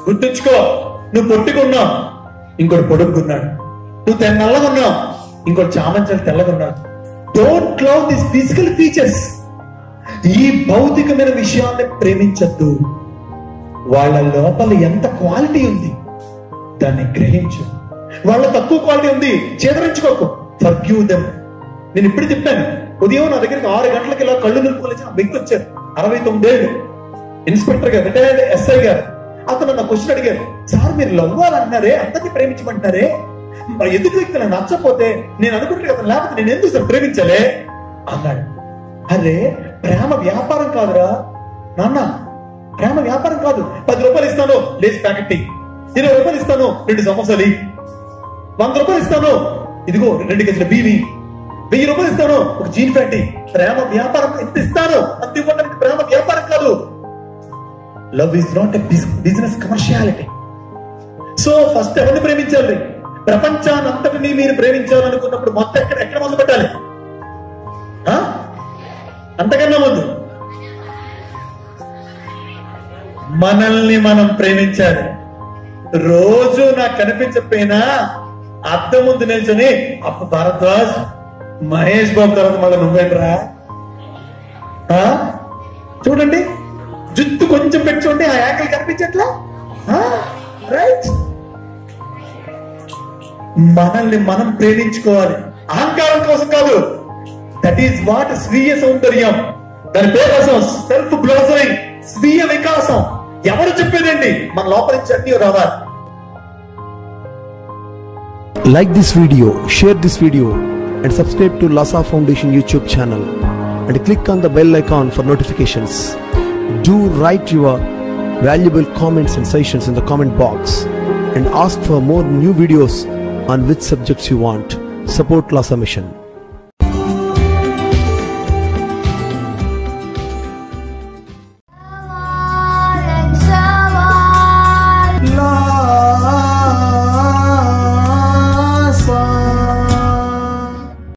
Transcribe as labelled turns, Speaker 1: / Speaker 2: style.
Speaker 1: గుర్తుంచుకో, నువ్వు పొట్టుకున్నావు, ఇంకోటి పొడుగున్నాడు. నువ్వు నల్లగున్నావు, ఇంకోటి చామంచాలు తెల్లగున్నాడు. Don't love this physical features. ఈ భౌతికమైన విషయాన్ని ప్రేమించద్దు. వాళ్ళ లోపల ఎంత క్వాలిటీ ఉంది దాన్ని గ్రహించు. వాళ్ళ తక్కువ క్వాలిటీ ఉంది, చేదరించుకోకు. Forgive them. నేను ఇప్పుడు చెప్పాను, ఉదయం నా దగ్గరికి 6 గంటలకి ఇలా కళ్ళు నిలుపుకోలేసి ఆ వ్యక్తి వచ్చారు. 69 ఏళ్ళు, ఇన్స్పెక్టర్ గారు, రిటైర్డ్ ఎస్ఐ గారు. అతను నా క్వశ్చన్ అడిగారు, సార్ మీరు లవ్ అంటున్నారే, అందరినీ ప్రేమించమంటున్నారే, మరి ఎదుటి వ్యక్తులు నచ్చపోతే నేను అనుకుంటే కదా, లేకపోతే నేను ఎందుకు సార్ ప్రేమించాలే అన్నాడు. అరే ప్రేమ వ్యాపారం కాదురా నాన్న, ప్రేమ వ్యాపారం కాదు. 10 రూపాయలు ఇస్తాను లేచి ప్యాకెట్, 20 రూపాయలు ఇస్తాను 2 సమోసాలు, 100 రూపాయలు ఇస్తాను ఇదిగో 2 కేజీల బీవి, 1000 రూపాయలు ఇస్తాను ఒక జీన్ ప్యాంట్. ప్రేమ వ్యాపారం ఎంత ఇస్తాను అంత ఇవ్వడానికి ప్రేమ వ్యాపారం కాదు. Love is not a business commerciality. So first ఎవరిని ప్రేమించాలి? ప్రపంచాన్ని అంతటినీ మీరు ప్రేమించాలనుకున్నప్పుడు మొత్తం ఎక్కడ మొదలు పెట్టాలి? అంతకన్నా ముందు మనల్ని మనం ప్రేమించాలి. రోజు నాకు కనిపించకపోయినా అద్దం ముందు నిల్చొని, అప్పు భరద్వాజ్, మహేష్ బాబు తర్వాత మళ్ళీ నువ్వేంట్రా, చూడండి జుట్టు కొంచెం పెట్టుకోండి, ఆ యాంగిల్ కనిపించట్లా, రైట్? మనల్ని మనం ప్రేమించుకోవాలి, అహంకారం కోసం కాదు. దట్ ఈస్ వాట్ స్వీయ సౌందర్యం. దాని పేరు కోసం సెల్ఫ్ బ్లౌజరింగ్, స్వీయ వికాసం. ఎవరు చెప్పేదండి? మన లోపల నుంచి అన్ని రావాలి.
Speaker 2: Like this video, share this video and subscribe to Lhasa Foundation YouTube channel and click on the bell icon for notifications. Do write your valuable comments and suggestions in the comment box and ask for more new videos on which subjects you want. Support Lhasa Mission.